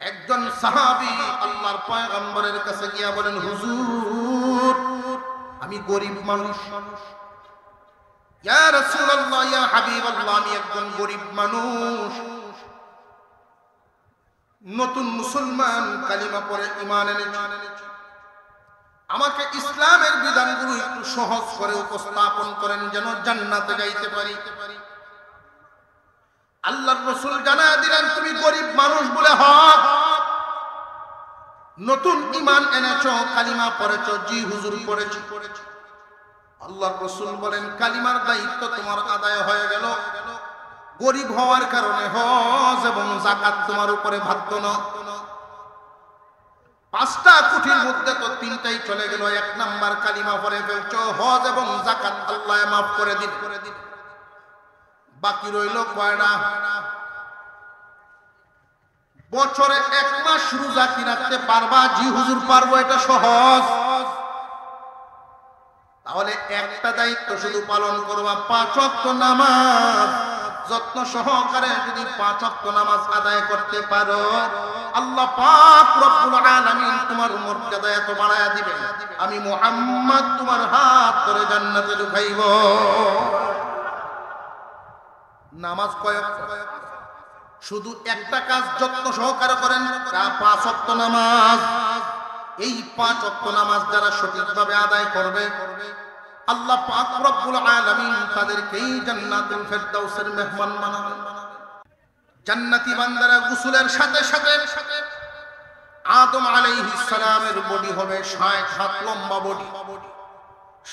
একজন সাহাবী আল্লাহর পয়গম্বরের কাছে গিয়া বলেন, হুজুর আমি গরিব মানুষ। ইয়া রাসূলুল্লাহ, ইয়া হাবিবাল্লাহ, আমি একজন গরিব মানুষ, নতুন মুসলমান, কালিমা পড়ে ঈমান এনেছি। আমাকে ইসলামের বিধানগুলো একটু সহজ করে উপস্থাপন করেন যেন জান্নাতে যাইতে পারি। আল্লাহর রাসূল জানায়া দিলেন, তুমি গরিব মানুষ বলে হক, নতুন ঈমান এনেছো, কালিমা পড়েছো? জি হুজুর পড়েছি। আল্লাহর রাসূল বলেন, কালিমার দায়িত্ব তোমার আদায় হয়ে গেল। গরিব হওয়ার কারণে হজ এবং যাকাত তোমার উপরে বাধ্য না। 5টা কোটির মধ্যে তো 3টাই চলে গেল। 1 নাম্বার কালিমা পড়ে ফেলছো, হজ এবং যাকাত আল্লাহ মাফ করে দিন। বাকি রইল কয়টা? বছরে 1 মাস রোজা কি রাখতে পারবা? জি হুজুর পারবো, এটা সহজ। তাহলে একটা দায়িত্ব শুধু পালন করবা, 5 ওয়াক্ত নামাজ যত্ন সহকারে যদি 5 ওয়াক্ত নামাজ আদায় করতে পারো, আল্লাহ পাক রব্বুল আলামিন তোমার মর্যাদা এত বাড়ায়া দিবেন, আমি মুহাম্মদ তোমার হাত ধরে জান্নাতে ঢুকাইব। নামাজ কয় ওয়াক্ত? শুধু একটা কাজ যত্ন সহকারে করেন, 5 ওয়াক্ত নামাজ। এই 5 ওয়াক্ত নামাজ যারা সঠিকভাবে আদায় করবে, আল্লাহ পাক রব্বুল আলামিন তাদেরকেই জান্নাতুল ফেরদাউসের মেহমান বানাবেন। জান্নাতি বান্দারা গোসলের সাথে সাথে আদম আলাইহিস সালামের বডি হবে 60 হাত লম্বা বডি,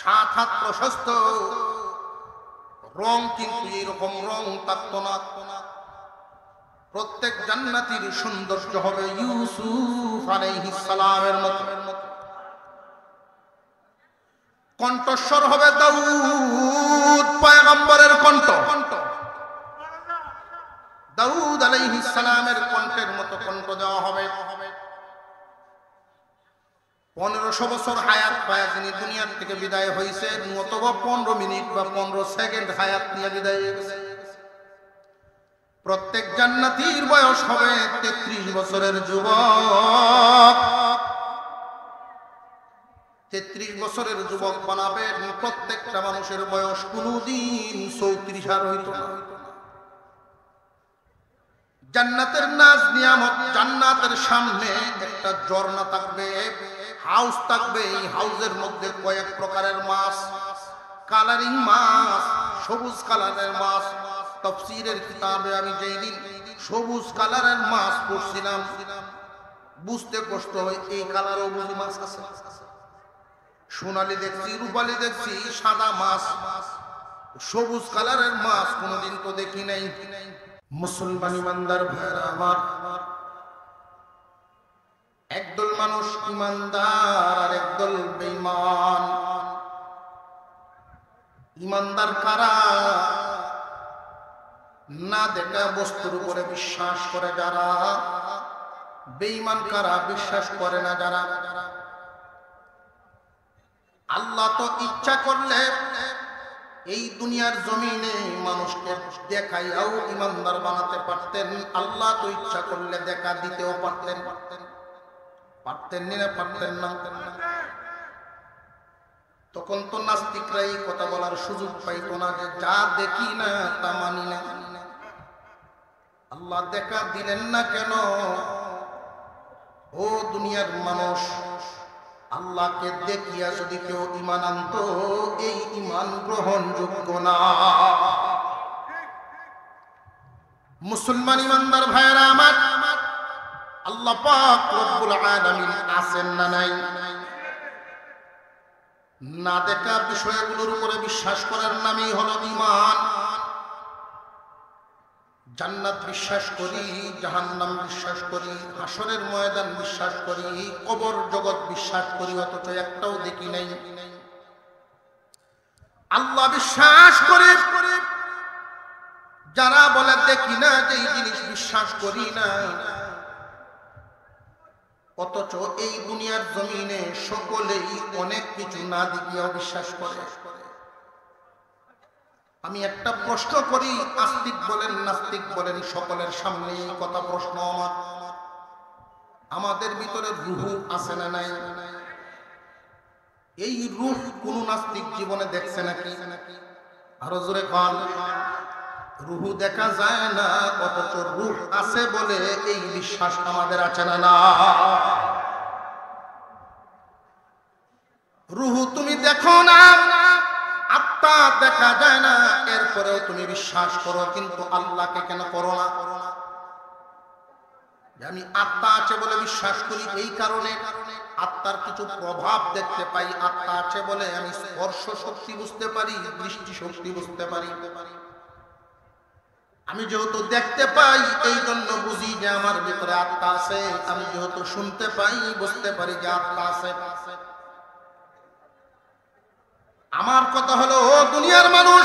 7 হাত প্রশস্ত। রং কিন্তু এরকম রং থাকতো না। প্রত্যেক জান্নাতীর সৌন্দর্য হবে ইউসুফ আলাইহিস সালামের মতো। কণ্ঠস্বর হবে দাউদ পয়গম্বরের কণ্ঠ। দাউদ আলাইহিস সালামের কণ্ঠের মতো কণ্ঠ দেওয়া হবে। 1500 বছর হায়াত পায় তিনি দুনিয়ার থেকে বিদায় হয়েছেন, অথবা 15 মিনিট বা 15 সেকেন্ড হায়াত নিয়ে বিদায় হয়ে গেছে। প্রত্যেক জান্নাতীর বয়স হবে 33 বছরের যুবক। 33 বছরের যুবক বানাবেন। প্রত্যেকটা মানুষের বয়স কোনদিন 34 আর হইতো না। জান্নাতের নাজ নিয়ামত, জান্নাতের সামনে একটা ঝর্ণা থাকবে, হাউস থাকবে। এই হাউসের মধ্যে কয়েক প্রকারের মাছ, কালারিং মাছ, সবুজ কালারের মাছ। তাফসীরের কিতাবে আমি যেই দিন সবুজ কালারের মাছ পড়ছিলাম, বুঝতে কষ্ট হয় এই কালারও বুঝি মাছ আছে। সোনালি দেখছি, রূপালি দেখছি, সাদা মাছ, সবুজ কালারের মাছ কোনোদিন তো দেখি নাই। মুসলমান ইমানদার ভাইরা আমার, একদল মানুষ ইমানদার আর একদল বেঈমান। ইমানদার কারা? না দেখা বস্তুর উপরে বিশ্বাস করে যারা। বেঈমান কারা? বিশ্বাস করে না যারা। আল্লাহ তো ইচ্ছা করলে এই দুনিয়ার জমিনে মানুষকে দেখাইয়াও ইমানদার বানাতে পারতেন। আল্লাহ তো ইচ্ছা করলে দেখা দিতেও পারতেন। পারতেন না? পারতেন না? তখন তো নাস্তিকরা এই কথা বলার সুযোগ পাইত না যে যা দেখি না তা মানি না। আল্লাহ দেখা দিলেন না কেন? ও দুনিয়ার মানুষ, আল্লাহকে দেখিয়া যদি কেউ ঈমান আনত, এই ঈমান গ্রহণযোগ্য না। মুসলমান ইমানদার ভাইরা আমার, আল্লাহ পাক রব্বুল আলামিন আছেন না নাই? না দেখা বিষয়গুলোর উপরে বিশ্বাস করার নামই হলো ঈমান। জান্নাত বিশ্বাস করি, জাহান্নাম বিশ্বাস করি, হাসরের ময়দান বিশ্বাস করি, কবর জগৎ বিশ্বাস করি, অথচ একটাও দেখি নাই। আল্লাহ বিশ্বাস করে যারা বলে দেখি না, যে এই জিনিস বিশ্বাস করি না, অথচ এই দুনিয়ার জমিনে সকলেই অনেক কিছু না দেখিয়াও বিশ্বাস করে। আমি একটা প্রশ্ন করি, আস্তিক বলেন নাস্তিক বলেন, সকলের সামনে এই কথা প্রশ্ন আমার। আমাদের ভিতরে রূহ আছে না নাই? এই রূহ কোন নাস্তিক জীবনে দেখছে নাকি? আরো জোরে কোন। রূহ দেখা যায় না, অথচ রূহ আছে বলে এই বিশ্বাস আমাদের আছে না? না, রূহ তুমি দেখো না, আত্মা দেখা যায় না, এরপরেও তুমি বিশ্বাস করো, কিন্তু আল্লাহকে কেন করো না? আমি আত্মা আছে বলে বিশ্বাস করি এই কারণে আত্মার কিছু প্রভাব দেখতে পাই, আত্মা আছে বলে আমি স্পর্শ শক্তি বুঝতে পারি, দৃষ্টি শক্তি বুঝতে পারি। আমি যেহেতু দেখতে পাই এই জন্য বুঝি যে আমার ভিতরে আত্মা আছে, আমি যেহেতু শুনতে পাই বুঝতে পারি যে আত্মা আছে। আমার কথা হলো, ও দুনিয়ার মানুষ,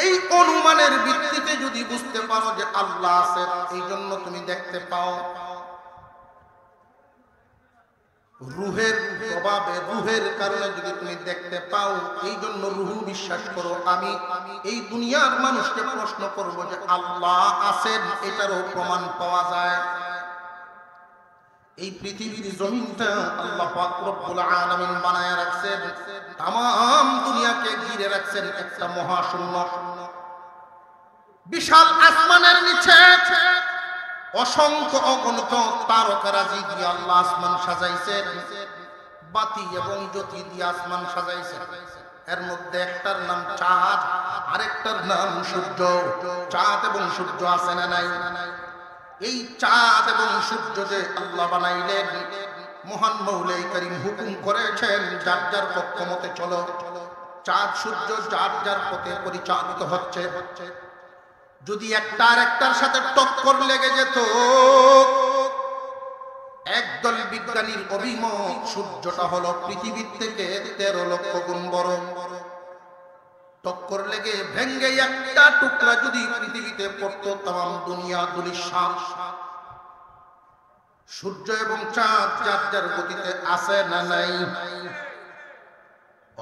এই অনুমানের ভিত্তিতে যদি বুঝতে পারো যে আল্লাহ আছে, এই জন্য তুমি দেখতে পাও। রূহের প্রভাবে, রূহের কারণে যদি তুমি দেখতে পাও, এই জন্য রূহ বিশ্বাস করো। আমি এই দুনিয়ার মানুষকে প্রশ্ন করব যে আল্লাহ আছেন, এটারও প্রমাণ পাওয়া যায়। এই পৃথিবীর জমিনটা আল্লাহ পাক রব্বুল আলামিন বানায় রাখছেন, तमाम দুনিয়াকে ঘিরে রাখছেন একটা মহাশূন্য। বিশাল আসমানের নিচে অসংখ্য অগণিত তারকারাজি দিয়ে আল্লাহ আসমান সাজাইছেন, বাতি এবং জ্যোতি দিয়ে আসমান সাজাইছেন। এর মধ্যে একটার নাম চাঁদ, আরেকটার নাম সূর্য। চাঁদ এবং সূর্য আছে না নাই? এই চাঁদ এবং সূর্য যে আল্লাহ বানাইলেন, মহান মৌলাই করিম হুকুম করেছেন যার যার পক্ষ মতে চলো। চাঁদ সূর্য যার যার পথে পরিচালিত হচ্ছে। যদি একটা আরেকটার সাথে টক্কর লেগে যেত, একদল বিজ্ঞানীর অভিমত সূর্যটা হলো পৃথিবীর থেকে 13 লক্ষ গুণ বড়। টক্কর লেগে ভেঙ্গে একটা টুকরা যদি পৃথিবীতে পড়তো, তাম দুনিয়া ধূলিসাৎ। সূর্য এবং চাঁদ যার যার গতিতে আছে না নাই?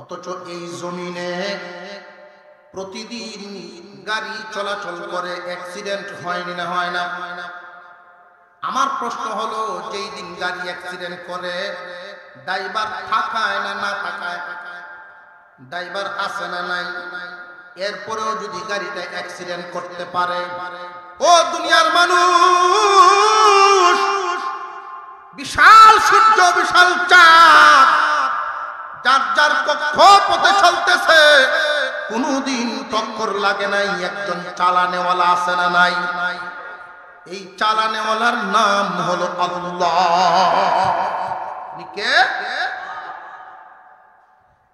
অথচ এই জমিনে প্রতিদিন গাড়ি চলাচল করে, অ্যাক্সিডেন্ট হয়নি না হয় না? আমার প্রশ্ন হলো, যেই দিন গাড়ি অ্যাক্সিডেন্ট করে ড্রাইভার থাকায় না না থাকায়? ড্রাইভার আছে না নাই? এরপরেও যদি গাড়িটা অ্যাক্সিডেন্ট করতে পারে, ও দুনিয়ার মানুষ, বিশাল সূর্য, বিশাল চাঁদ যার যার কক্ষপথে চলতেছে, কোনদিন টক্কর লাগে নাই। একজন চালানেওয়ালা আছে না নাই? এই চালানেওয়ালার নাম হলো আল্লাহ। কে?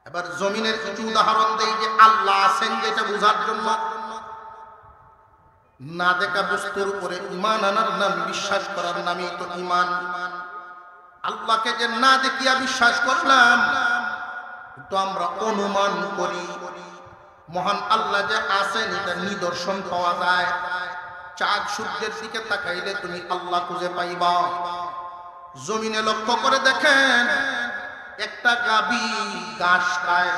এবার জমিনের কিছু উদাহরণ দেই যে আল্লাহ আছেন যেটা বোঝার জন্য। না দেখা বস্তুর উপরে ঈমান আনার নাম, বিশ্বাস করার নামই তো ঈমান। আল্লাহকে যে না দেখিয়া বিশ্বাস করলাম, তো আমরা অনুমান করি। মহান আল্লাহ যে আছেন এটা নিদর্শন পাওয়া যায়। চাঁদ সূর্যের দিকে তাকাইলে তুমি আল্লাহ খুঁজে পাইবা। জমিনে লক্ষ্য করে দেখেন, একটা গাভী ঘাস খায়।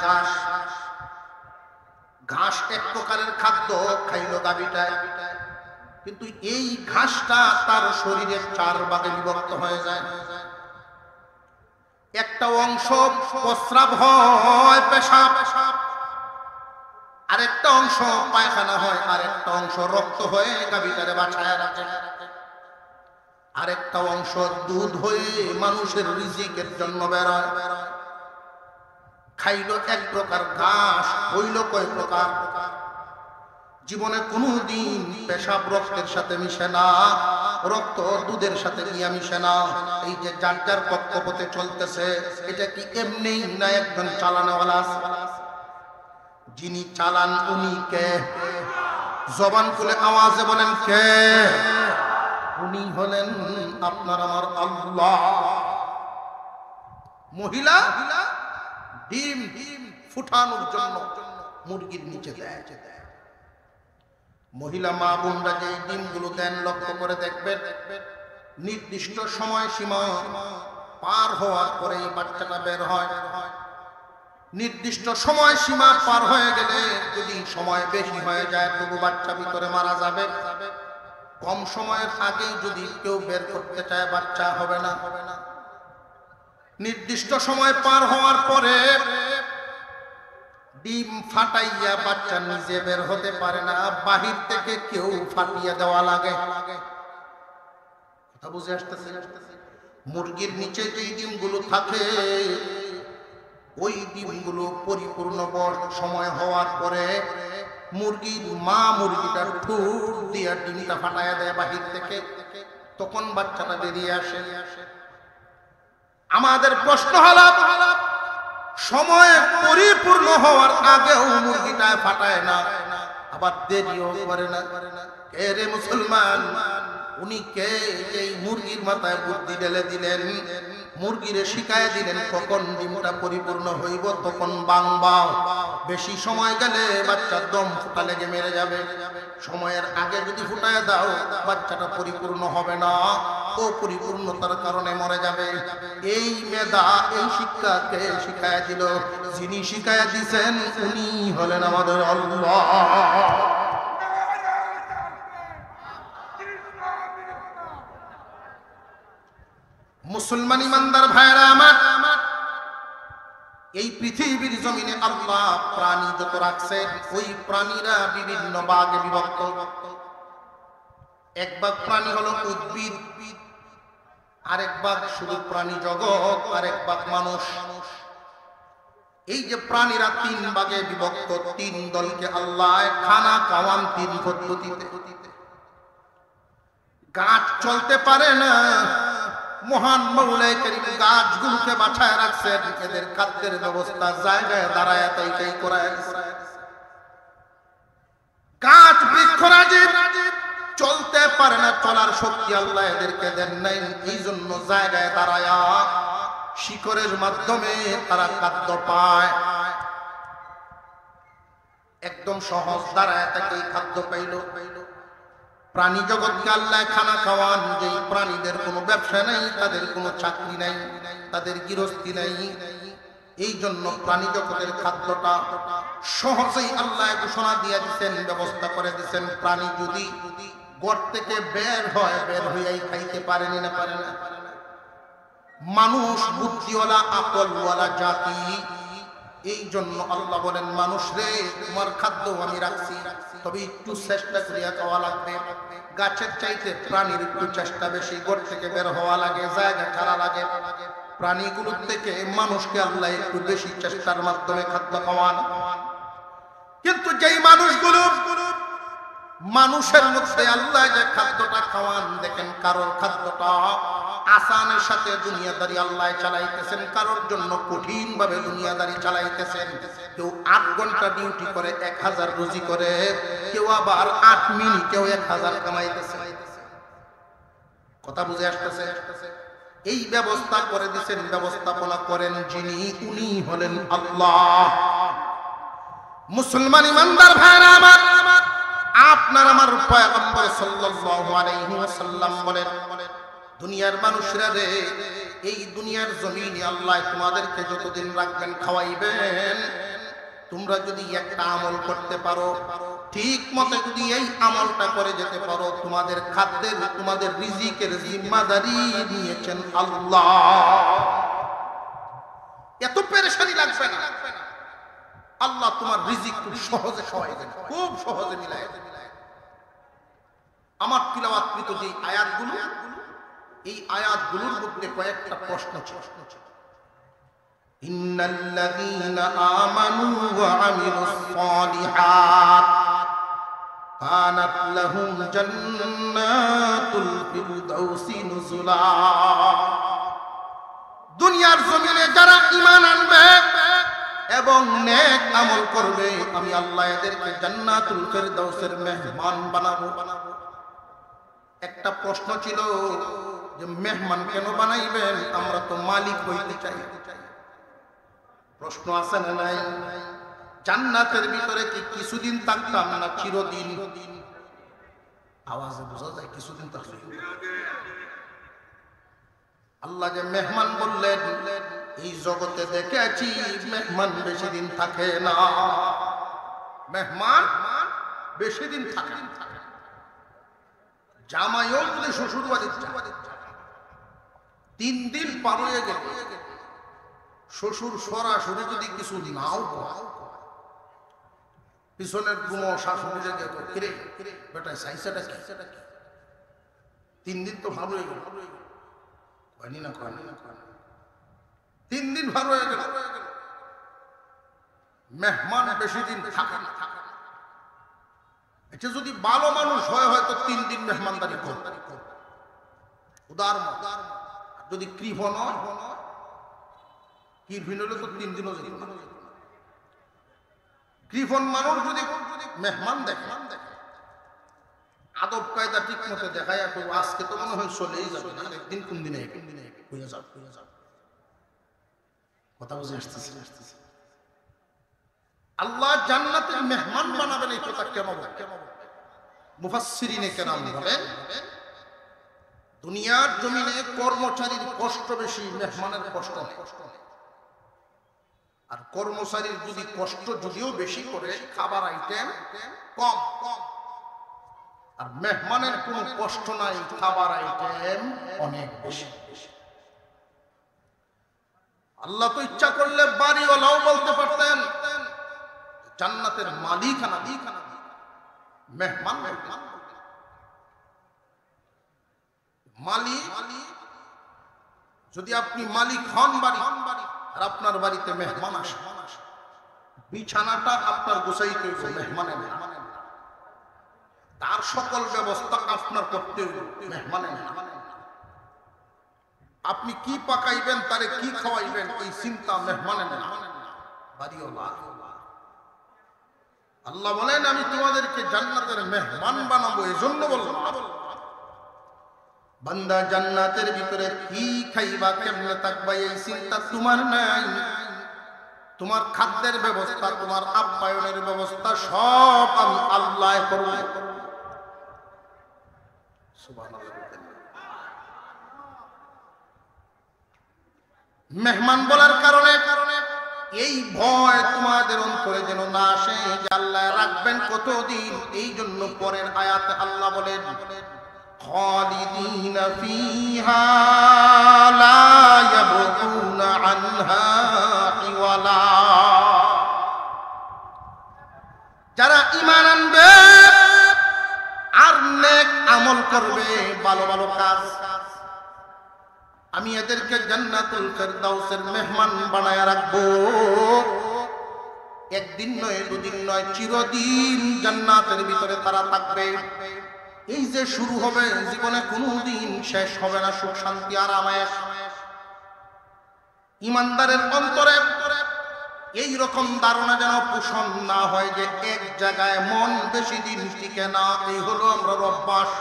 ঘাস এক প্রকারের খাদ্য, খাইল গাভীটায়, কিন্তু এই ঘাসটা তার শরীরের 4 ভাগে বিভক্ত হয়ে যায়। একটা অংশ প্রস্রাব হয়, পেশাব, আরেকটা অংশ পায়খানা হয়, আরেকটা অংশ রক্ত হয়ে গাভীটারে বাঁচায় রাখে, আরেকটা অংশ দুধ হয়ে মানুষের রিজিকের জন্য বেরোয়। খাইল এক প্রকার ঘাস, হইল কয় প্রকার? জীবনে কোনদিন পেশাব রক্তের সাথে মিশে না, রক্ত দুধের সাথে গিয়া মিশে না। এই যে যার যার কক্ষপথে চলতেছে, এটা কি এমনি না? একজন চালানেওয়ালা আছে। যিনি চালান উনি কে? জবান খুলে আওয়াজে বলেন কে? উনি হলেন আপনার আমার আল্লাহ। মহিলা ডিম ফুটানোর জন্য মুরগির নিচে দেয়। মহিলা মা বোনরা যে ডিমগুলো দেন, লক্ষ্য করে দেখবেন, নির্দিষ্ট সময় সীমা পার হওয়ার পরে বাচ্চাটা বের হয়। নির্দিষ্ট সময় সীমা পার হয়ে গেলে, যদি সময় বেশি হয়ে যায়, তবু বাচ্চা ভিতরে মারা যাবে। কম সময়ের আগে যদি কেউ বের করতে চায় বাচ্চা হবে না। নির্দিষ্ট সময় পার হওয়ার পরে ডিম ফাটাইয়া বাচ্চা নিজে বের হতে পারে না, বাহির থেকে কেউ ফাটিয়ে দেওয়া লাগে। কথা বুঝে আসতেছে? মুরগির নিচে যে ডিমগুলো থাকে ওই ডিমগুলো পরিপূর্ণ সময় হওয়ার পরে মুরগির মা মুরগিটা ঠোঁট দিয়া ডিমটা ফাটাইয়া দেয় বাহির থেকে, তখন বাচ্চাটা বেরিয়ে আসে। আমাদের প্রশ্ন হলো, সময় পরিপূর্ণ হওয়ার আগেও মুরগিটা ফাটায় না, আবার দেরিও করে না। কে রে মুসলমান? উনি কে? এই মুরগির মাথায় বুদ্ধি ঢেলে দিলেন, মুরগিরে শিখায় দিলেন কখন ডিমটা পরিপূর্ণ হইব তখন বাংবা। বেশি সময় গেলে বাচ্চার দম ফুটা লেগে মেরে যাবে, সময়ের আগে যদি ফুটায় দাও বাচ্চাটা পরিপূর্ণ হবে না, ও পরিপূর্ণতার কারণে মরে যাবে। এই মেধা, এই শিক্ষাকে শিখায় দিল, যিনি শিখায় দিছেন উনি হলেন আমাদের আল্লাহ। মুসলমান ইমানদার ভাইরা আমার, এই পৃথিবীর জমিনে আল্লাহ প্রাণী যত রাখছেন ওই প্রাণীরা বিভিন্ন ভাগে বিভক্ত। এক ভাগ প্রাণী হলো উদ্ভিদ, আরেক ভাগ শুধু প্রাণী জগৎ, আরেক ভাগ মানুষ। এই যে প্রাণীরা তিন ভাগে বিভক্ত, তিন দলকে আল্লাহ খানা খাওয়ান তিন পদ্ধতিতে। গাছ চলতে পারে না, মহান মৌলাই করিম গাছগুলোকে বাঁচায় রাখছেন, এদের খাদ্যের ব্যবস্থা জায়গায় দাঁড়ায় তাই করায়। গাছ বৃক্ষরাজি চলতে পারে না, চলার শক্তি আল্লাহ এদেরকে দেন নাই, এই জন্য জায়গায় দাঁড়ায়া শিকড়ের মাধ্যমে তারা খাদ্য পায়। একদম সহজ দাঁড়ায় তাকে খাদ্য পাইল। প্রাণী জগৎকে আল্লাহ খানা খাওয়ান, যেই প্রাণীদের কোনো ব্যবসা নাই, তাদের কোনো চাকরি নাই, তাদের গৃহস্থী নাই, এই জন্য প্রাণী জগতের খাদ্যটা সহজেই আল্লাহ ঘোষণা দিয়ে দিচ্ছেন, ব্যবস্থা করে দিচ্ছেন। প্রাণী যদি ঘর থেকে বের হয়, বের হইয়াই খাইতে পারেনি না, পারে না। মানুষ বুদ্ধিওয়ালা আকলওয়ালা জাতি, এই জন্য আল্লাহ বলেন মানুষ রে তোমার খাদ্য আমি রাখছি, তবে একটু চেষ্টা করিয়া খাওয়া লাগবে। গাছের চাইতে প্রাণীর একটু চেষ্টা বেশি, ঘর থেকে বের হওয়া লাগে, জায়গা ছাড়া লাগে। প্রাণীগুলোর থেকে মানুষকে আল্লাহ একটু বেশি চেষ্টার মাধ্যমে খাদ্য খাওয়ান। কিন্তু যেই মানুষগুলো, মানুষের মধ্যে আল্লাহ যে খাদ্যটা খাওয়ান, দেখেন কারোর খাদ্যটা আসানের সাথে দুনিয়াদারি আল্লাহ চালাইতেছেন, কারোর জন্য কঠিন ভাবে দুনিয়াদারি চালাইতেছেন। কেউ 8 ঘন্টা ডিউটি করে 1000 রুজি করে, কেউ আবার 8 মিনিটেও 1000 কামাইতেছে। কথা বুঝে আসতেছে? এই ব্যবস্থা করে দিচ্ছেন, ব্যবস্থাপনা করেন যিনি, উনি হলেন আল্লাহ। মুসলমান ইমানদার ভাইরা আমার, আপনার আমার পয়গম্বর সাল্লাল্লাহু আলাইহি ওয়াসাল্লাম বলেন, দুনিয়ার মানুষরা রে, এই দুনিয়ার জমিনে আল্লাহ তোমাদেরকে যতদিন রাখবেন, খাওয়াইবেন, তোমরা যদি একটা আমল করতে পারো, ঠিক মতো যদি এই আমলটা করে যেতে পারো, তোমাদের খাদ্যের, তোমাদের রিজিকের জিম্মাদারি নিয়েছেন আল্লাহ। এত পেরেশানি লাগবে না, আল্লাহ তোমার রিজিক খুব সহজে খাওয়াই দেন, খুব সহজে মিলাই দেন। আমার তিলাওয়াতকৃত যে আয়াতগুলো, এই আয়াতগুলোর মধ্যে কয়েকটা প্রশ্ন ছিল। ইন্নাল্লাযীনা আমানু ওয়া আমিলুস সালিহাত কানাত লাহুম জান্নাতুল ফিরদাউসি নুজুলা। দুনিয়ার জমিনে যারা ঈমান আনবে এবং নেক আমল করবে, আমি আল্লাহ এদেরকে জান্নাতুল ফিরদাউসের মেহমান বানাবো। একটা প্রশ্ন ছিল যে মেহমান কেন বানাইবেন? আমরা তো মালিক হইতে চাই। প্রশ্ন আছে না নাই? জান্নাতের ভিতরে কি কিছুদিন থাকতাম না চিরদিন? আওয়াজে বোঝা যায় কিছুদিন থাকলে। আল্লাহ যে মেহমান বললেন, এই জগতে দেখেছি মেহমান বেশি দিন থাকে না, মেহমান বেশি দিন থাকে না। জামাইও যদি শ্বশুর বাড়ি 3 দিন পার হয়ে গেল, শ্বশুর সরাসরি যদি কিছু নাও পিছনের গুম শাশুড়ি বেটা সাইসাটা কি 3 দিন তো ভালো হয়ে গেল, হয়নি না 3 দিন ভালো হয়ে গেল। মেহমান বেশি দিন থাকে না। এটা যদি ভালো মানুষ হয় হয়তো 3 দিন মেহমানদারি করবে, উদার যদি কৃপণ হয়, কৃপণ হলে তো 3 দিনও যেত না। কৃপণ মানুষ যদি মেহমান দেখে, আদব কায়দা ঠিক মতো দেখায়, আজকে তো মনে হয় চলেই যাবে না, একদিন কোন দিনে হয়ে যাবে। কথা বুঝে আসতেছে। আল্লাহ জান্নাতের মেহমান বানাবেন, এই কথা কেন বলে? মুফাসসিরিনে কেরাম বলেন, দুনিয়ার জমিনে কর্মচারীর কষ্ট বেশি, মেহমানের কষ্ট নেই। আর কর্মচারীর যদি কষ্ট যদিও বেশি করে, খাবার আইটেম কম, আর মেহমানের কোনো কষ্ট নাই, খাবার আইটেম অনেক বেশি। আল্লাহ তো ইচ্ছা করলে বাড়িওয়ালাও বলতে পারতেন জান্নাতের মালিকানা মেহমান। মালিক যদি আপনি মালিক হন বাড়ি, আর আপনার বাড়িতে মেহমান আসে, বিছানাটা আপনার গোছাইতে হইবে, মেহমানের না। তার সকল ব্যবস্থা আপনার করতে হইবে, মেহমানের না। আপনি কি পাকাইবেন, তারে কি খাওয়াইবেন, এই চিন্তা মেহমানের না, বাড়িওয়ালা। আল্লাহ বলেন আমি তোমাদেরকে জান্নাতের মেহমান বানাবো। এজন্য বললাম বান্দা জান্নাতের ভিতরে কি খাইবা, কেমনে থাকবা, এই চিন্তা তোমার নাই। তোমার খাদ্যের ব্যবস্থা, তোমার আপ্যায়নের ব্যবস্থা সব আমি আল্লাহ করব। সুবহানাল্লাহ। মেহমান বলার কারণে এই ভয় তোমাদের অন্তরে যেন না আসে যে আল্লাহ রাখবেন কতদিন। এই জন্য পরের আয়াতে আল্লাহ বলেন খালিদিনা ফিহা লা ইয়াবগুনা আনহা হিওয়ালা। যারা ঈমান আনবে আর নেক আমল করবে, ভালো ভালো কাজ, আমি এদেরকে জান্নাতুল ফেরদাউসের মেহমান বানায়া রাখবো। একদিন নয়, দুদিন নয়, চিরদিন জান্নাতের ভিতরে তারা থাকবে। এই যে শুরু হবে, জীবনে কোনোদিন শেষ হবে না সুখ শান্তি আরামায়েশ। ঈমানদারের অন্তরে এই রকম ধারণা যেন পোষণ না হয় যে এক জায়গায় মন বেশি দিন টিকে না। এই হলো আমরা অভ্যাস,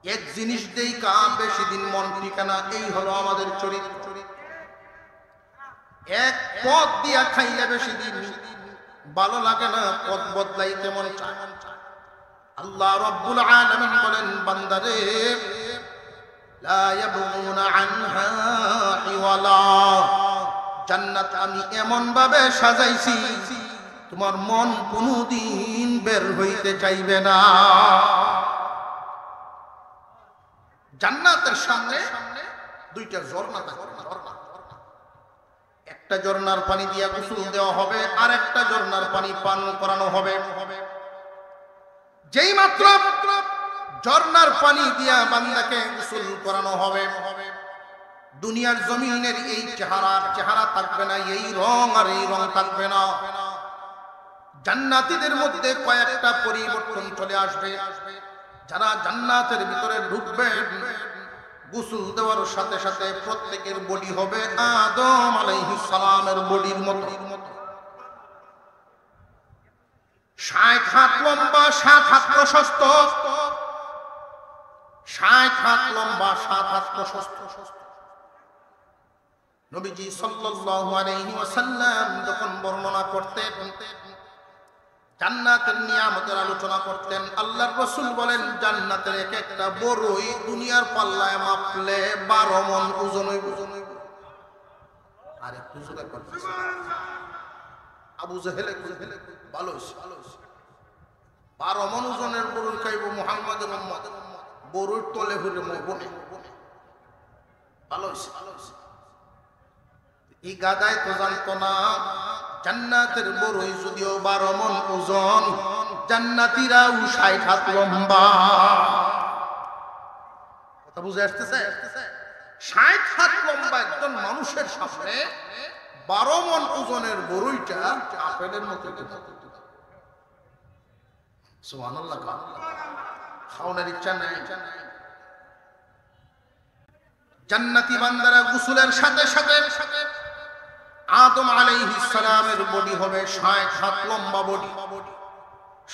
এক জিনিস দেই কাম বেশি দিন মন টিকে না, এই হলো আমাদের চরিত্র। এক পথ দিয়া খাইলে বেশি দিন ভালো লাগে না, পথ বদলাইতে মন চায়। আল্লাহ রাব্বুল আলামিন বলেন বান্দারে লা ইয়াবগুনা আনহা হিওয়ালা। জান্নাত আমি এমন ভাবে সাজাইছি তোমার মন কোনোদিন বের হইতে চাইবে না। জান্নাতের সামনে দুইটা ঝর্ণা থাকবে। একটা ঝর্ণার পানি দিয়া গোসল দেওয়া হবে, আর একটা ঝর্ণার পানি পান করানো হবে। যেই মাত্র ঝর্ণার পানি দিয়া বান্দাকে গোসল করানো হবে, দুনিয়ার জমিনের এই চেহারা থাকবে না, এই রং আর এই রং থাকবে না। জান্নাতীদের মধ্যে কয়েকটা পরিবর্তন চলে আসবে। যারা জান্নাতের ভিতরে ঢুকবে, গোসল দেওয়ার সাথে সাথে প্রত্যেকের বডি হবে আদম আলাইহিস সালামের বডির মতো। 60 হাত লম্বা, 7 হাত প্রশস্ত। 60 হাত লম্বা, 7 হাত প্রশস্ত। নবীজি সাল্লাল্লাহু আলাইহি ওয়াসাল্লাম যখন বর্ণনা করতেন, জান্নাতের নিয়ামতের আলোচনা করতেন, আল্লাহর রাসূল বলেন জান্নাতের এক একটা বড়ই দুনিয়ার পাল্লায় মাপলে 12 মণ ওজন হইব। আরে হুজুরে করতেছে আবু জেহেল ভালো হইছে। 12 মণ ওজনের গরু খাইব মুহাম্মাদের উম্মত, গরুর তলে হইলে মরবনে। ভালো হইছে। এই গাদায় তো জানতো না জান্নাতের বড়ই যদিও 12 মণ ওজন, জান্নাতীরাও 60 হাত লম্বা। কথা বুঝে আসতেছে? 60 হাত লম্বা একজন মানুষের সামনে 12 মণ ওজনের বড়ইটা আপেলের মতো। সুবহানাল্লাহ। খাওয়ানোর ইচ্ছা নাই। জান্নাতি বান্দারা গোসলের সাথে সাথে আদম আলাইহিস সালামের বডি হবে 60 হাত লম্বা বডি,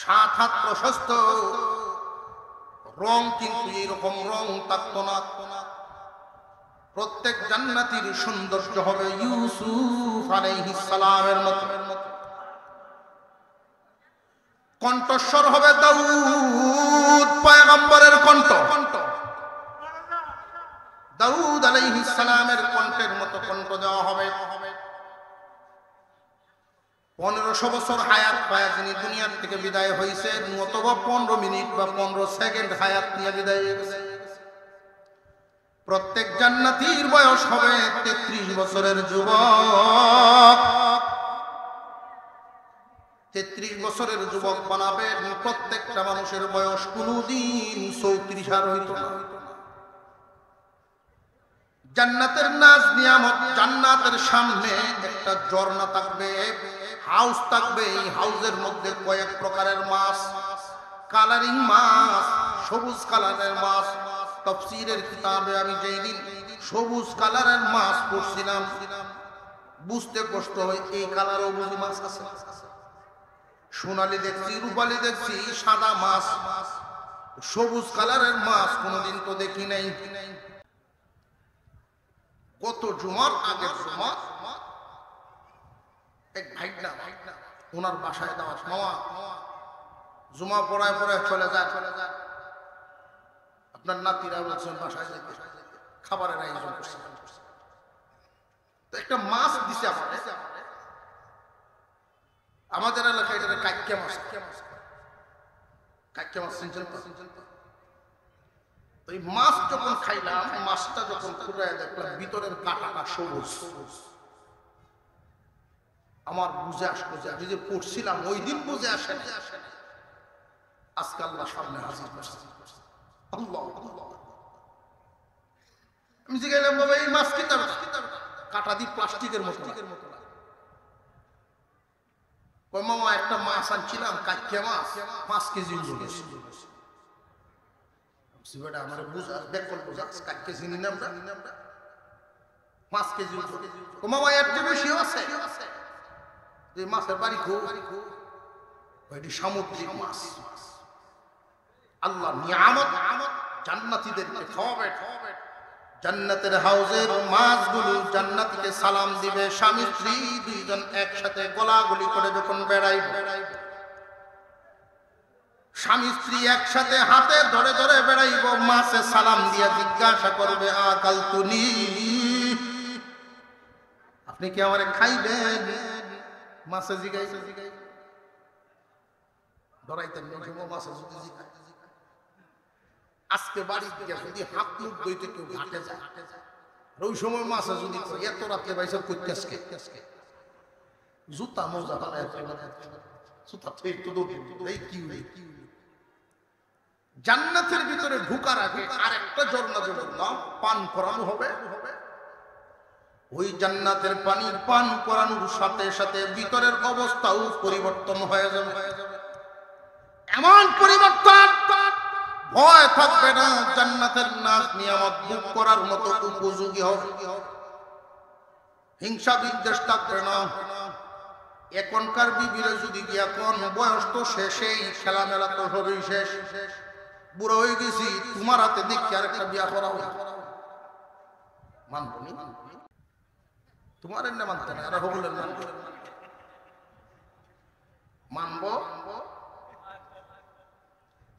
7 হাত প্রশস্ত। রং কিন্তু এরকম রং থাকতো না। প্রত্যেক জান্নাতীর সৌন্দর্য হবে ইউসুফ আলাইহিস সালামের মতো। কণ্ঠস্বর হবে দাউদ পয়গম্বরের কণ্ঠ। দাউদ আলাইহিস সালামের কণ্ঠের মতো কণ্ঠ দেওয়া হবে। 1500 বছর হায়াত পায় যিনি দুনিয়ার থেকে বিদায় হয়েছেন, অথবা 15 মিনিট বা 15 সেকেন্ড হায়াত নিয়ে বিদায় হয়েছে। প্রত্যেক জান্নাতীর বয়স হবে 33 বছরের যুবক। 33 বছরের যুবক বানাবেন। প্রত্যেকটা মানুষের বয়স কোনদিন 34 আর হইত না। জান্নাতের নাজ নিয়ামত, জান্নাতের সামনে একটা ঝর্ণা থাকবে, হাউস থাকবে। এই হাউসের মধ্যে কয়েক প্রকারের মাছ, কালারিং মাছ, সবুজ কালারের মাছ। তাফসীরের কিতাবে আমি যেই দিন সবুজ কালারের মাছ পড়ছিলাম, বুঝতে কষ্ট হয় এই কালারও বুঝি মাছ আছে। সোনালি দেখছি, রূপালি দেখছি, সাদা মাছ, সবুজ কালারের মাছ কোনোদিন তো দেখি নাই। কত জুমার আগে জুমা এক ভাইনা ওনার বাসায় দাওয়াত, মামা জুমা পড়ায় চলে যায়, আপনার নাতিরা বলছেন বাসায় যেতে, খাবারের আয়োজন করছে। তো একটা মাছ দিছে আমাদের এলাকায়, এটা কাইক্যা মাছ। কাইক্যা মাছ চিনছেন তো? ওই মাছ যখন খাইলাম, মাছটা যখন খুঁড়ায় দেখলাম ভিতরের কাঁটাটা সবুজ। আমার বুঝে আসলো যে আমি যে পড়ছিলাম ওই দিন বুঝে আসে না, আজকে আল্লাহ সামনে হাজির করছে। আল্লাহ আমি যে গেলাম, বাবা এই মাছ কি কাঁটা দিয়ে প্লাস্টিকের মতো। ওই মামা একটা মাছ আনছিলাম, কাইক্যা মাছ, 5 কেজি ওজন। আমার বুঝা বেকল বুঝা কাইক্যা চিনি না আমরা, 5 কেজি ওজন। ও মামা এর চেয়ে বেশি আছে। যে মাছের বাড়ি ওইটি সামুদ্রিক মাছ। আল্লাহ নিয়ামত জান্নাতীদেরকে খাওয়াবে। জান্নাতের হাউজের মাছগুলো জান্নাতীকে সালাম দিবে। স্বামী স্ত্রী দুইজন একসাথে গলাগলি করে যখন বেড়াইবে, স্বামী স্ত্রী একসাথে হাতে ধরে ধরে বেড়াইব, মাছে সালাম দিয়া জিজ্ঞাসা করবে আকাল তুনি, আপনি কি আমারে খাইবেন? মাছে জিগাইছে, ধরাইতেন মাছে যদি জিগাই। আজকে বাড়ি থেকে যদি হাত মুখ ধুইতে কেউ ঘাটে যায়, ওই সময় মাছে যদি এত রাত্রে বাইসা করতে জুতা মোজা জান্নাতের ভিতরে ঢুকার আগে আরেকটা ঝর্ণা নাম পান করানো হবে। ওই জান্নাতের পানি পান করানোর সাথে সাথে ভিতরের অবস্থাও পরিবর্তন হয়ে যাবে। এমন পরিবর্তন, ভয় থাকবে না। জান্নাতের নাজ নিয়ামত ভোগ করার মতো উপযোগী হবে। হিংসা বিদ্বেষ থাকবে না। এখনকার বিবিরা যদি এখন বয়স তো শেষেই, খেলামেলা তো সবই শেষ, বুড়ো হয়ে গেছি, তোমার হাতে দেখি আর একটা বিয়া করা হবে, মানবো না? তোমার এমনি মানতে না, এরা হবলেন মানবো।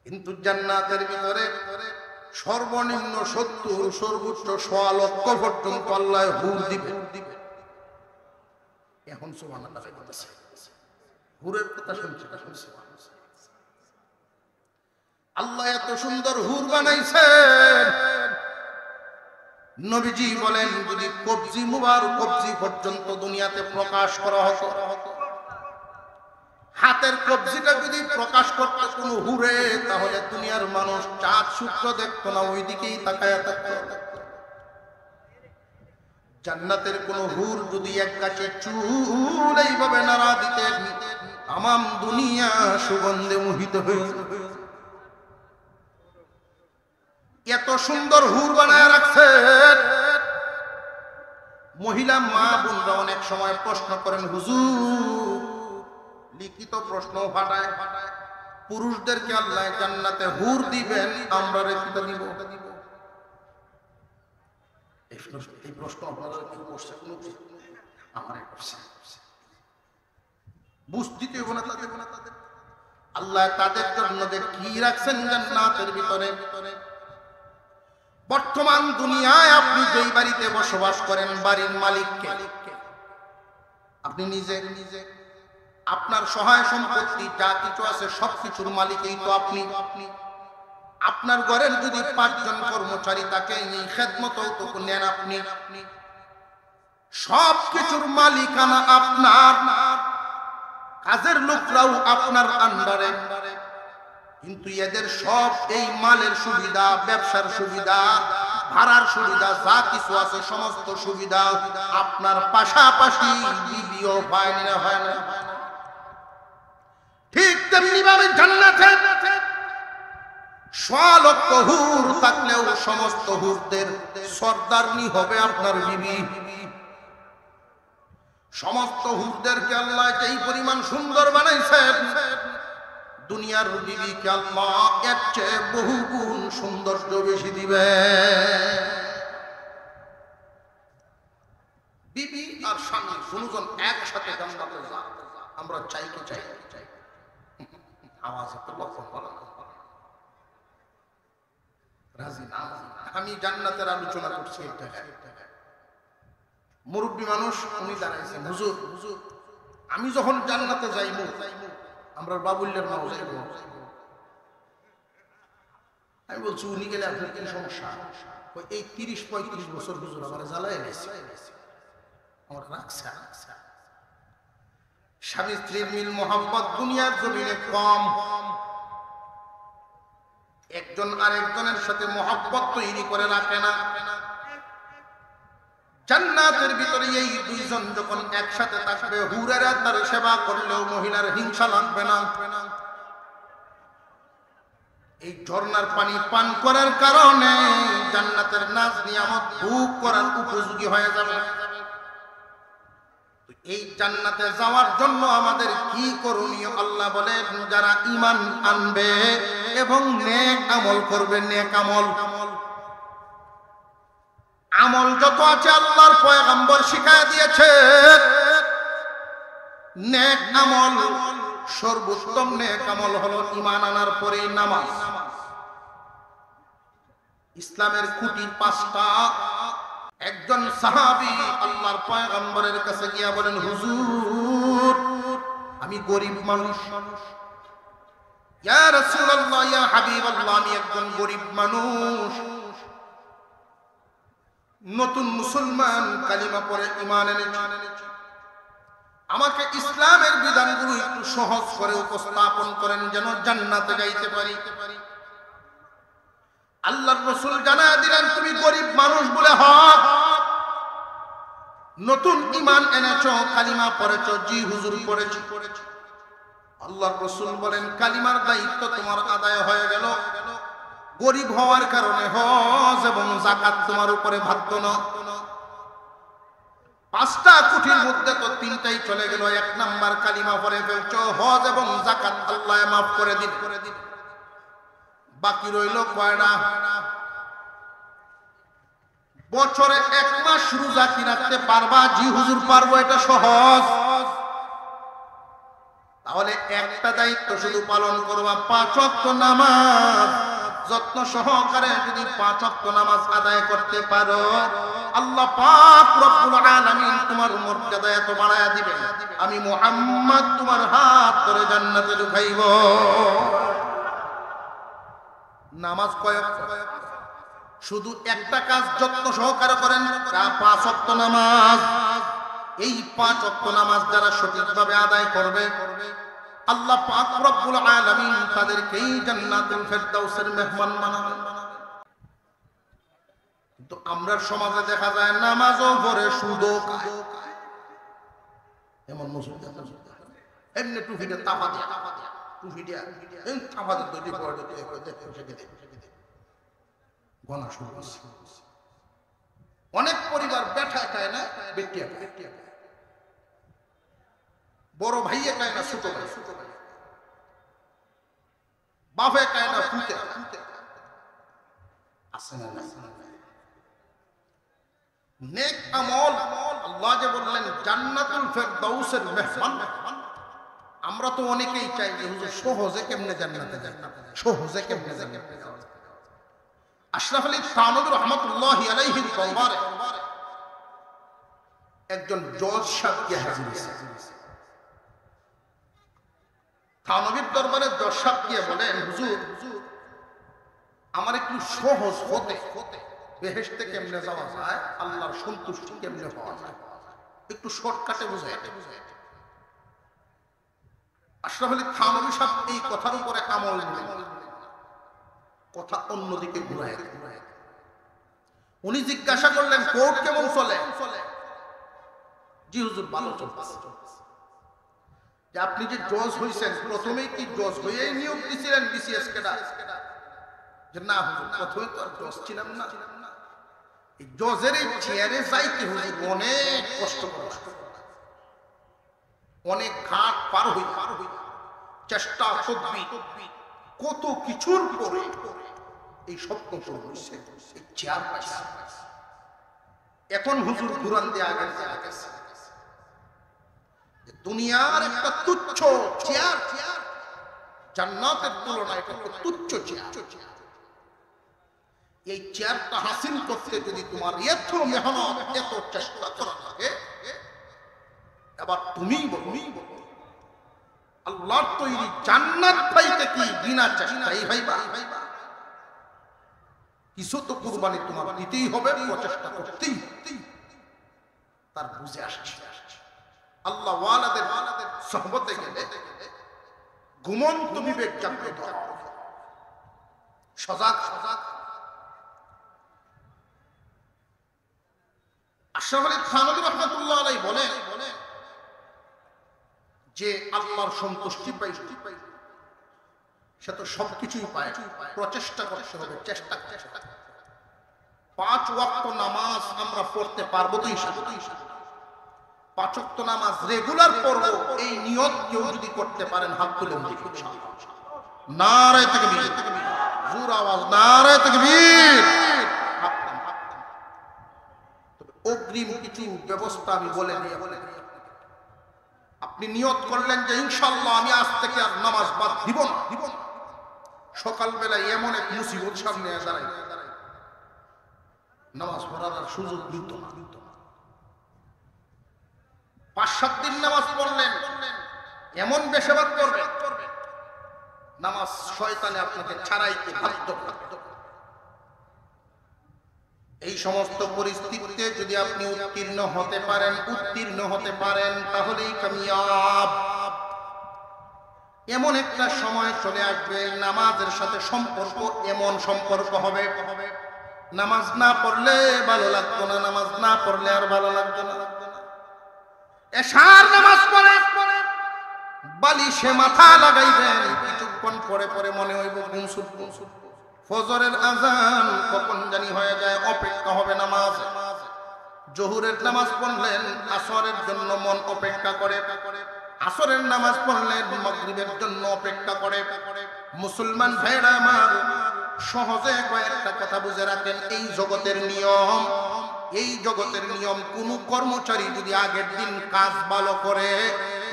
কিন্তু জান্নাতের ভিতরে সর্বনিম্ন 70, সর্বোচ্চ 100 লক্ষ পর্যন্ত আল্লাহ হুর দিবে। এখন সুবহানাল্লাহ বলতেছে, হুরের কথা শুনছে। আল্লাহ এত সুন্দর হুর বানাইছেন, নবীজি বলেন যদি কবজি মুবারক কবজি পর্যন্ত দুনিয়াতে প্রকাশ করা হতো, হাতের কবজিটা যদি প্রকাশ করতে কোন হুরে, তাহলে দুনিয়ার মানুষ চাঁদ সূর্য দেখতো না, ওই দিকেই তাকায়া থাকতো। জান্নাতের কোন হুর যদি এক গাছে চুল এইভাবে নাড়া দিতেন, তামাম দুনিয়া সুগন্ধে মোহিত হয়ে যেত। এত সুন্দর হুর বানায় রাখছেন। মহিলা মা বোনরা অনেক সময় প্রশ্ন করেন, হুজুর লিখিত প্রশ্ন ফাটায়, পুরুষদেরকে আল্লাহ জান্নাতে হুর দিবেন, আমরা রেখিত দিব? এই প্রশ্ন আপনারা কি করছে? আমার করছে, বুঝতে হবে না তাদের। আল্লাহ তাদের জন্য যে কি রাখছেন জান্নাতের ভিতরে। বর্তমান দুনিয়ায় আপনি যেই বাড়িতে বসবাস করেন, বাড়ির মালিককে আপনি নিজে, আপনার সহায় সম্পত্তি যা কিছু আছে সবকিছুর মালিকই তো আপনি। আপনার ঘরের যদি 5 জন কর্মচারী থাকে, এই খেদমতও নেন আপনি। সবকিছুর মালিকানা আপনার, কাজের লোকরাও আপনার আন্ডারে। কিন্তু এদের সব এই মালের সুবিধা, ব্যবসার সুবিধা, ভাড়ার সুবিধা যা কিছু আছে সমস্ত সুবিধা আপনার পাশাপাশি বিবিও হয় না। ঠিক তেমনি ভাবে জান্নাতে 100 লক্ষ হুর থাকলেও সমস্ত হুরদের সর্দারনি হবে আপনার বিবি। সমস্ত হুরদেরকে আল্লাহ যেই পরিমাণ সুন্দর বানাইছেন, দুনিয়ার বিবিকে আল্লাহ এর চেয়ে বহু গুণ সৌন্দর্য বেশি দিবে। বিবি আর স্বামী দুজন একসাথে জান্নাতে যাক, আমরা চাই কি চাই? আওয়াজ একটু লক্ষ্য করা রাজি না। আমি জান্নাতের আলোচনা করছি। মুরব্বী মানুষ উনি দাঁড়াইছেন, হুজুর আমি যখন জান্নাতে যাইব, আমরা বাবুল্যের নাও যাইব। আমি বলছি উনি গেলে আপনার কি সমস্যা? এই 30-35 বছর হুজুর আমার জ্বালায় গেছে, আমার রাখছে। স্বামী স্ত্রীর মিল মোহাম্মত দুনিয়ার জমিনে কম। একজন আরেকজনের সাথে মোহাব্বত তৈরি করে রাখে না। জান্নাতের ভিতরে এই 2 জন যখন একসাথে থাকবে, হুরেরা তার সেবা করলেও মহিলার হিংসা লাগবে না। এই ঝর্ণার পানি পান করার কারণে জান্নাতের নাজ নিয়ামত ভোগ করার উপযোগী হয়ে যাবে। এই জান্নাতে যাওয়ার জন্য আমাদের কি করণীয়? আল্লাহ বলেন, যারা ঈমান আনবে এবং নেক আমল করবে, নেক আমল যত আছে আল্লাহর পয়গম্বর শিখায়া দিয়েছে। নেক আমল, সর্বোত্তম নেক আমল হলো ঈমান আনার পরেই নামাজ। ইসলামের খুঁটি 5টা। একজন সাহাবী আল্লাহর পয়গম্বরের কাছে গিয়া বলেন, হুজুর আমি গরিব মানুষ। ইয়া রাসূলুল্লাহ, ইয়া হাবিবাল্লাহ, আমি একজন গরিব মানুষ, নতুন মুসলমান, কালিমা পড়ে ঈমান এনেছি। আমাকে ইসলামের বিধানগুলো একটু সহজ করে উপস্থাপন করেন যেন জান্নাতে যাইতে পারি। আল্লাহর রাসূল জানায়া দিলেন, তুমি গরিব মানুষ বলে হক, নতুন ঈমান এনেছো, কালিমা পড়েছো? জি হুজুর পড়েছি। আল্লাহর রাসূল বলেন, কালিমার দায়িত্ব তোমার আদায় হয়ে গেল। গরিব হওয়ার কারণে হজ এবং যাকাত তোমার উপরে বাধ্য না। 5টা কুঠির মধ্যে তো 3টাই চলে গেল। 1 নাম্বার কালিমা পড়ে ফেলছো, হজ এবং যাকাত আল্লাহ মাফ করে দিন। বাকি রইল কয়টা? বছরে 1 মাস রোজা কি রাখতে পারবা? জি হুজুর পারবো, এটা সহজ। তাহলে একটা দায়িত্ব শুধু পালন করবা, 5 ওয়াক্ত নামাজ যত্ন সহকারে যদি 5 ওয়াক্ত নামাজ আদায় করতে পারো, আল্লাহ পাক রব্বুল আলামিন তোমার মর্যাদা এত বাড়ায়া দিবেন, আমি মুহাম্মদ তোমার হাত ধরে জান্নাতে ঢুকাইব। নামাজ কয়েক, শুধু একটা কাজ যত্ন সহকারে করেন, তা 5 ওয়াক্ত নামাজ। এই 5 ওয়াক্ত নামাজ যারা সঠিকভাবে আদায় করবে, আল্লাহ পাক রব্বুল আলামিন তাদেরকেই জান্নাতুল ফেরদাউসের মেহমান বানাবেন। কিন্তু আমরা সমাজে দেখা যায় নামাজও পড়ে সুদও খায়। এমন মুসলমান এমনি টুপিতে তাপা দিয়া, টুপি দিয়া এই তাপাতে তৈরি করে দিতে গনা শুরু করছে। অনেক পরিবার বেঠা খায় না, বেটিয়া খায়। বড় ভাইয়ে খায় না, ছোট ভাই, বাপে খায় না, ফুটে আছে না। নেক আমল, আল্লাহ যে বললেন জান্নাতুল ফেরদাউসের মেহমান। আমরা তো অনেকেই চাই যে হুজুর সহজে কেমনে জান্নাতে যাই, সহজে কেমনে জান্নাতে যাই। আশরাফ আলী থানভী রাহমাতুল্লাহি আলাইহির দরবারে একজন জজ সাহেব হাজির হয়েছে। থানভীর দরবারে জজ সাহেব গিয়ে বলেন, হুজুর আমার একটু সহজ হতে বেহেশতে কেমনে যাওয়া যায়, আল্লাহর সন্তুষ্টি কেমনে পাওয়া যায়, একটু শর্টকাটে বুঝায়। আশরাফ আলী থানভী সাহেব এই কথার উপরে আমল নিলেন, কথা অন্যদিকে ঘুরায়। উনি জিজ্ঞাসা করলেন, কোর্ট কেমন চলে? জি হুজুর ভালো চলছে। যে আপনি যে জজ হইছেন, প্রথমেই কি জজ হয়েই নিয়োগ দিয়েছিলেন বিসিএস কেডা? যে না হুজুর, প্রথমে তো আর জজ ছিলাম না। এই জজের এই চেয়ারে যাইতে হুজুর অনেক কষ্ট করা, অনেক ঘাট পার হই, চেষ্টা তদবির কত কিছুর পরে এই স্বপ্ন হইছে, এই চেয়ার পাইছে। এখন হুজুর ঘুরান দিয়ে আগে গেছে। দুনিয়ার একটা তুচ্ছ চেয়ার, জান্নাতের তুলনায় এটা তুচ্ছ চেয়ার। এই চেয়ারটা হাসিল করতে যদি তোমার এত মেহনত, এত চেষ্টা করা লাগে, এবার তুমি বলো আল্লাহর তৈরি জান্নাত পাইতে কি বিনা চেষ্টাই হইবা? কিছু তো কুরবানি তোমার দিতেই হবে, প্রচেষ্টা করতেই। তার বুঝে আসছে আল্লাহ ওয়ালাদের সহবতে গেলে ঘুমন্ত বিবেক জাগ্রত, সজাগ। আশরাফ আলী থানভী রাহমাতুল্লাহ আলাইহি বলেন যে আল্লাহর সন্তুষ্টি পাই সে তো সবকিছুই পায়, প্রচেষ্টা করতে হবে, চেষ্টা। 5 ওয়াক্ত নামাজ আমরা পড়তে পারবো তো ইনশাআল্লাহ। 5 ওয়াক্ত নামাজ রেগুলার পড়বো, এই নিয়ত কেউ যদি করতে পারেন হাত তুলে দেখুন ইনশাআল্লাহ। নারে তাকবীর, জোর আওয়াজ, নারে তাকবীর। অগ্রিম কিছু ব্যবস্থা আমি বলে নিয়ে আপনি নিয়ত করলেন যে ইনশাআল্লাহ আমি আজ থেকে আর নামাজ বাদ দিব না। সকালবেলায় এমন এক মুসিবত সামনে দাঁড়ায়, নামাজ পড়ার আর সুযোগ দিত না। 5-7 দিন নামাজ পড়লেন, এমন বেশাবাদ করবেন নামাজ শয়তানে আপনাকে ছাড়াইতে বাধ্য করবে। এই সমস্ত পরিস্থিতিতে যদি আপনি উত্তীর্ণ হতে পারেন তাহলেই কামিয়াব। এমন একটা সময় চলে আসবে নামাজের সাথে সম্পর্ক এমন সম্পর্ক হবে, নামাজ না পড়লে ভালো লাগতো না, নামাজ না পড়লে আর ভালো লাগতো না। এশার নামাজ পড়ে বালিশে মাথা লাগাইবেন, কিছুক্ষণ পরে পরে মনে হইব ঘুম ছুটবো। ফজরের আজান কখন জানি হয়ে যায়, অপেক্ষা হবে নামাজ। জোহরের নামাজ পড়লেন, আসরের জন্য মন অপেক্ষা করে। আসরের নামাজ পড়লেন, মাগরিবের জন্য অপেক্ষা করে। মুসলমান ভাইরা আমার, সহজে কয়েকটা কথা বুঝে রাখেন। এই জগতের নিয়ম, কোন কর্মচারী যদি আগের দিন কাজ ভালো করে,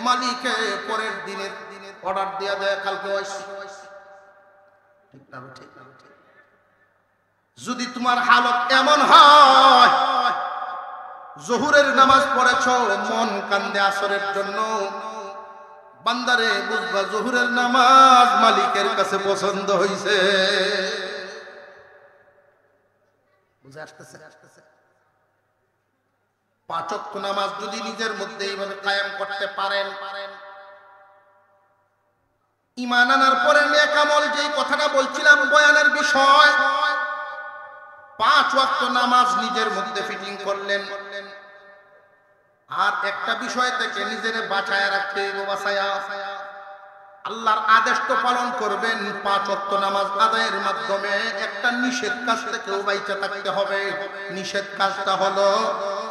মালিকে পরের দিনের অর্ডার দিয়ে দেয় কালকে আসছি। যদি তোমার হালত এমন হয়, জোহরের নামাজ পড়েছ, মন কান্দে আসরের জন্য, বান্দারে বুঝবা জোহরের নামাজ মালিকের কাছে পছন্দ হইছে। বুঝে আসতেছে? পাঁচ ওয়াক্ত নামাজ যদি নিজের মধ্যে এইভাবে কায়েম করতে পারেন, ঈমান আনার পরে নেক আমল, যেই কথাটা বলছিলাম বয়ানের বিষয়, পাঁচ ওয়াক্ত নামাজ নিজের মধ্যে ফিটিং করলেন, আর একটা বিষয় থেকে নিজের বাঁচায়া রাখতে, বাঁচায়া আল্লাহর আদেশ তো পালন করবেন, পাঁচ ওয়াক্ত নামাজ আদায়ের মাধ্যমে একটা নিষেধ কাজ থেকেও বাইচা থাকতে হবে। নিষেধ কাজটা হলো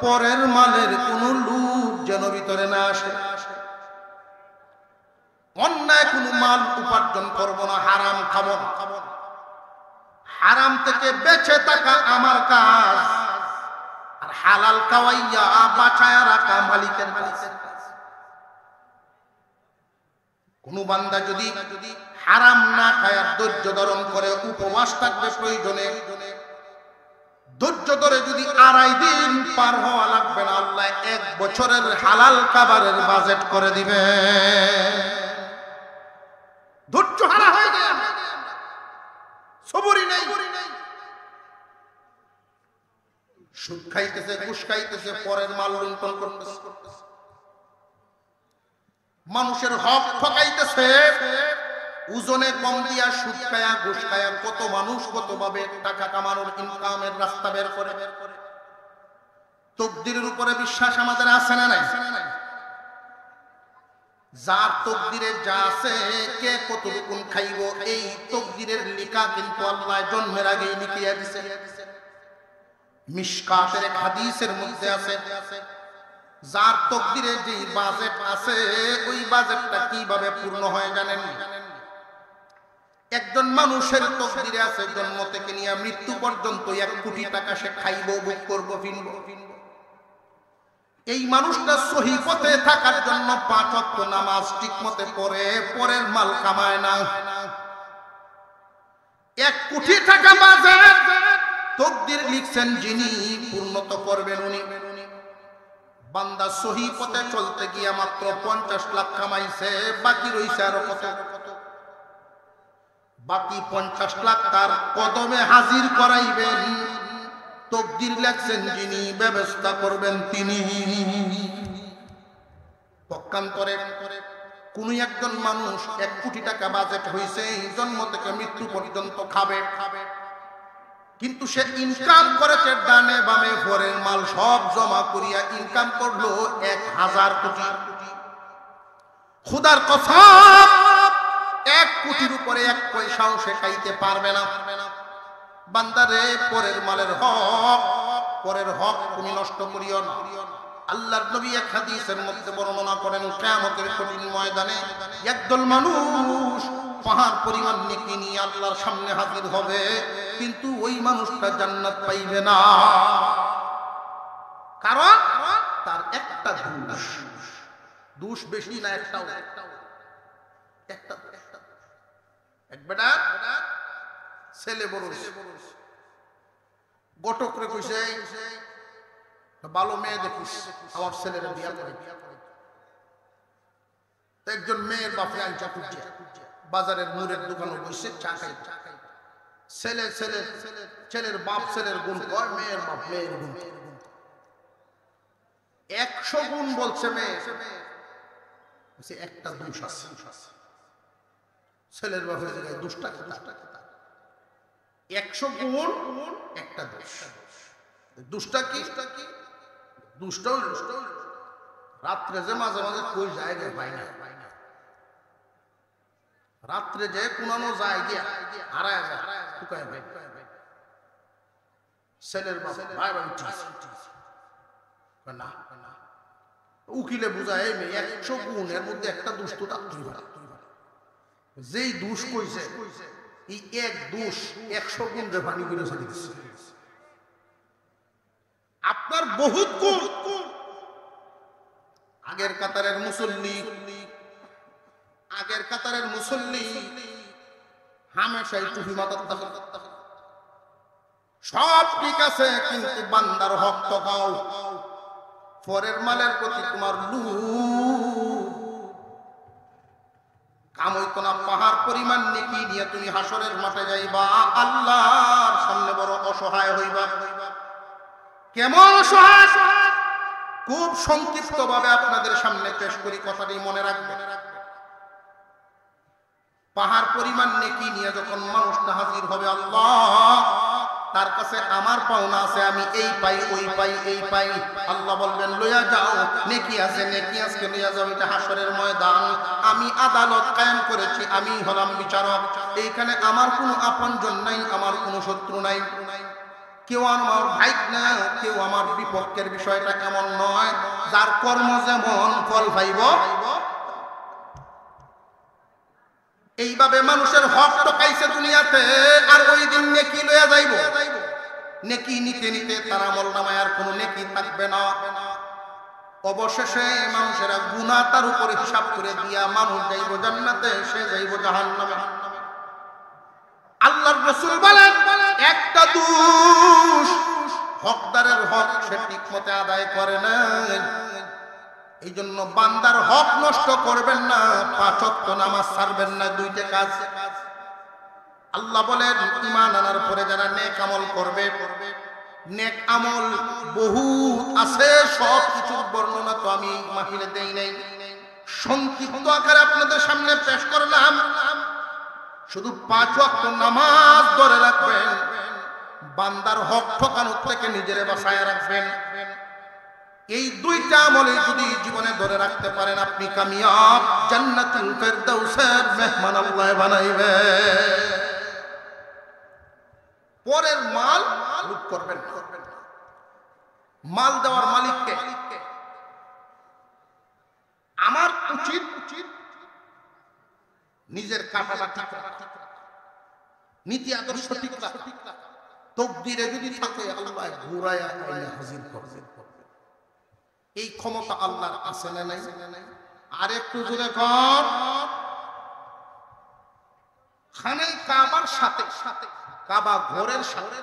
পরের মালের কোনো লুট যেন ভিতরে না আসে। অন্যায় কোনো মাল উপার্জন করব না, হারাম খাবো না, হারাম থেকে বেঁচে থাকা আমার কাজ, আর হালাল খাওয়াইয়া বাঁচায়া রাখা মালিকের কাজ। কোন বান্দা যদি হারাম না খায় ধৈর্য ধারণ করে উপবাস থাকবে, প্রয়োজনে ধৈর্য ধরে যদি 2.5 দিন পার হওয়া লাগবে না, আল্লাহ 1 বছরের হালাল খাবারের বাজেট করে দিবে। ধৈর্য হারা হয়ে যায়, সবরই নাই, সুদ খাইতেছে, ঘুষ খাইতেছে, পরের মাল লুণ্ঠন করতেছে, মানুষের হক ঠকাইতেছে, ওজনে কম দিয়া সুদ খায়া ঘুষ খায়া কত মানুষ কতভাবে টাকা কামানোর ইনকামের রাস্তা বের করে। তকদিরের উপরে বিশ্বাস আমাদের আছে না নাই? যার তকদিরে যা আছে, কে কতটুকু খাইব, এই তকদিরের লেখা কিন্তু আল্লাহ জন্মের আগেই লিখিয়া দিয়েছে। মিশকাতের এক হাদিসের মধ্যে আছে, যার তকদিরে যে বাজেট আছে, ওই বাজেটটা কিভাবে পূর্ণ হয় জানেন? একজন মানুষের তকদিরে আছে জন্ম থেকে নিয়ে মৃত্যু পর্যন্ত 1 কোটি টাকা সে খাইব, ভোগ করব, ফিনব। এই মানুষটা সহি পথে থাকার জন্য 5 ওয়াক্ত নামাজ ঠিকমতো পড়ে, পরের মাল কামায় না। 1 কোটি টাকা বাজেট তকদির লিখছেন যিনি, পূর্ণত করবেন উনি। বান্দা সহি পথে চলতে গিয়া মাত্র 50 লাখ কামাইছে, বাকি রইছে আরো কত? বাকি 50 লাখ তার কদমে হাজির করাইবেন। তকদির লেখছেন যিনি, ব্যবস্থা করবেন তিনি। পক্ষান্তরে কোন একজন মানুষ 1 কোটি টাকা বাজেট হইছে, জন্ম থেকে মৃত্যু পর্যন্ত খাবে, কিন্তু সে ইনকাম করেছে ডানে বামে, পরের মাল সব জমা করিয়া ইনকাম করলো 1000 কোটি। খোদার কসম, 1 কোটির উপরে 1 পয়সাও সে খাইতে পারবে না। বান্দারে, পরের মালের হক, পরের হক তুমি নষ্ট করিও না। আল্লাহর নবী এক হাদিসের মধ্যে বর্ণনা করেন, কিয়ামতের কঠিন ময়দানে একদল মানুষ পাহাড় পরিমাণ নেকি নিয়ে আল্লাহর সামনে হাজির হবে, কিন্তু ওই মানুষটা জান্নাত পাইবে না। কারণ তার একটা দোষ বেশি না, একটাও একটা এক বেটা ছেলে বড় গটকরে কইছে, ভালো মেয়ে দেখিস, আমার ছেলের বিয়া করে। একজন মেয়ের বাপে আনচা খুঁজছে, বাজারের মুড়ের দোকানে বসে চা খাই। ছেলের বাপ ছেলের গুণ কয়, মেয়ের বাপ মেয়ের গুণ। 100 গুণ বলছে মেয়ে, একটা দোষ আছে। ছেলের বাপের জায়গায় দোষটা 100 গুণ, একটা দোষ। দোষটা কি? দুষ্টাও রাত্রে যে মাঝে মাঝে কই যায় গে পাই না, রাত্রে যে কোনানো যায় গিয়া হারায় যায়, শুকায় ভাই। ছেলের বাপ ভাই ভাই না, উকিলে বুঝায় 100 গুণের মধ্যে একটা দোষ তো থাকতেই পারে। যেই দোষ কইছে, এই এক দোষ 100 গুণ রে পানি করে চলে গেছে। আপনার বহুত গুণ। আগের কাতারের মুসল্লি হামেশাই টুপি মাথার থাকে, সব ঠিক আছে, কিন্তু বান্দার হক তো পাও। পরের মালের প্রতি তোমার লোভ, কাম হইতো না, পাহাড় পরিমাণ নেকি নিয়ে তুমি হাসরের মাঠে যাইবা, আল্লাহর সামনে বড় অসহায় হইবা। কেমন অসহায়? খুব সংক্ষিপ্ত ভাবে আপনাদের সামনে পেশ করি, কথাটি মনে রাখবেন। পাহাড় পরিমাণ নেকি নিয়ে যখন মানুষটা হাজির হবে, আল্লাহ তার কাছে আমার পাওনা আছে, আমি এই পাই ওই পাই এই পাই। আল্লাহ বলবেন লইয়া যাও, নেকি আছে নেকি আজকে লইয়া যাও। এটা হাসরের ময়দান, আমি আদালত কায়েম করেছি, আমি হলাম বিচারক। এইখানে আমার কোনো আপনজন নাই, আমার কোনো শত্রু নাই, কেউ আমার ভাই না, কেউ আমার বিপক্ষের। বিষয়টা কেমন নয়, যার কর্ম যেমন ফল পাইব। এইভাবে মানুষের হক টকাইছে দুনিয়াতে, আর ওই দিন নেকি লইয়া যাইব। নেকি নিতে নিতে তার আমলনামায় আর কোনো নেকি থাকবে না। অবশেষে মানুষেরা গুনাহ তার উপরে হিসাব করে দিয়া মানুষ যাইব জান্নাতে, সে যাইব জাহান্নামে। আল্লাহর রাসূল বলেন, একটা দোষ হকদারের হক সে ঠিকমতো আদায় করে না। এই জন্য বান্দার হক নষ্ট করবেন না, 5 ওয়াক্ত নামাজ ছাড়বেন না, 2টা কাজ। আল্লাহ বলেন ঈমান আনার পরে যারা নেক আমল করবে, নেক আমল বহু আছে, সব কিছুর বর্ণনা তো আমি মাহফিলে দেই নাই, সংক্ষিপ্ত আকারে আপনাদের সামনে পেশ করলাম। শুধু 5 ওয়াক্ত নামাজ ধরে রাখবেন, বান্দার হক ঠকানোর থেকে নিজেরে বাঁচায় রাখবেন। এই 2টা আমলে যদি জীবনে ধরে রাখতে পারেন, আপনি কামিয়াব, জান্নাতুল ফেরদাউসের মেহমান আল্লাহ বানাইবে। পরের মাল লুট করবেন না। মাল দেওয়ার মালিককে। আমার উচিত নিজের কাটাটা ঠিক রাখা, নীতি আদর্শ ঠিক রাখা। তকদিরে যদি থাকে আল্লাহ ঘুরায়া আইনা হাজির করবেন। এই ক্ষমতা আল্লাহর আছে না নাই? আর একটু জোরে কর। খানে কাবার সাথে, কাবা ঘরের সাথে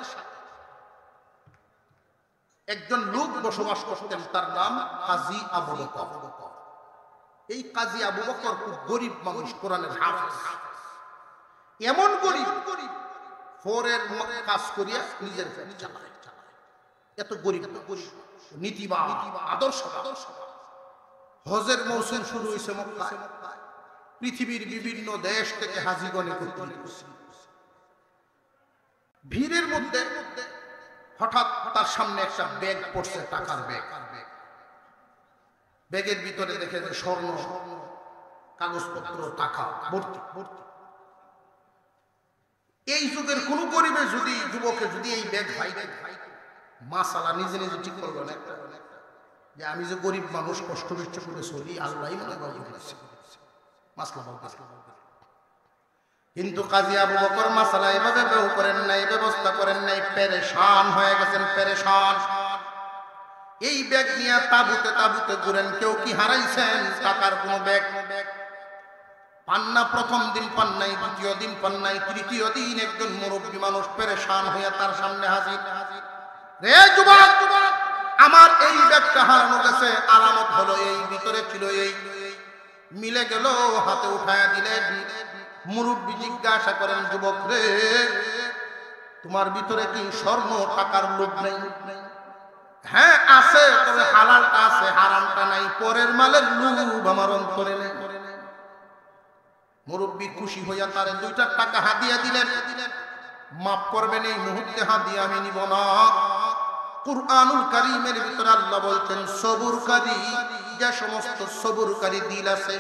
একজন লোক বসবাস করতেন, তার নাম কাজী আবু বকর। এই কাজী আবু বকর খুব গরিব মানুষ, কোরআনের হাফেজ। এমন গরিব, ফোরের কাজ করিয়া নিজের পেট চালায়। এত গরিব, নীতিবান, আদর্শ। হজের মৌসুম শুরু হয়েছে মক্কায়। পৃথিবীর বিভিন্ন দেশ থেকে হাজীগণ একত্রিত হয়েছে। ভিড়ের মধ্যে হঠাৎ তার সামনে একটা ব্যাগ পড়ছে, টাকার ব্যাগ। ব্যাগের ভিতরে দেখে যে স্বর্ণ, কাগজপত্র, টাকা ভর্তি। এই যুগের কোন গরিবে যদি, যুবকে যদি এই ব্যাগ ভাই মাসালা নিজে নিজে ঠিক করলো না, যে আমি যে গরিব মানুষ, কষ্ট বিচ্ছ করে চলি, আল্লাহ মাসলা বলতে। কিন্তু কাজী আবু বকর মাসালা এভাবে বেউ করেন নাই, ব্যবস্থা করেন নাই, পেরেশান হয়ে গেছেন, পেরেশান। এই ব্যাগ নিয়ে তাবুতে তাবুতে ঘুরেন। কেউ কি হারাইছেন টাকার কোন ব্যাগ? পান না। প্রথম দিন পান নাই, দ্বিতীয় দিন পান নাই, তৃতীয় দিন একজন মুরব্বী মানুষ পেরেশান হইয়া তার সামনে হাজির। রে যুবক, আমার এই ব্যাগটা হারানো গেছে, আলামত হলো এই, ভিতরে ছিল এই। মিলে গেল, হাতে উঠায়া দিলেন। মুরব্বী জিজ্ঞাসা করেন, যুবক রে, তোমার ভিতরে কি স্বর্ণ টাকার লোভ নেই? হ্যাঁ আছে, তবে হালালটা আছে, হারামটা নাই। পরের মালের লোভ আমার অন্তরে নেই। মুরব্বী খুশি হইয়া তারে 2টা টাকা হাদিয়া দিলেন। মাফ করবেন, এই মুহূর্তে হাদিয়া আমি নিব না। কুরআনুল কারীমের ভিতরে আল্লাহ বলছেন, সবুরকারী, যে সমস্ত সবুরকারী দিল আছে,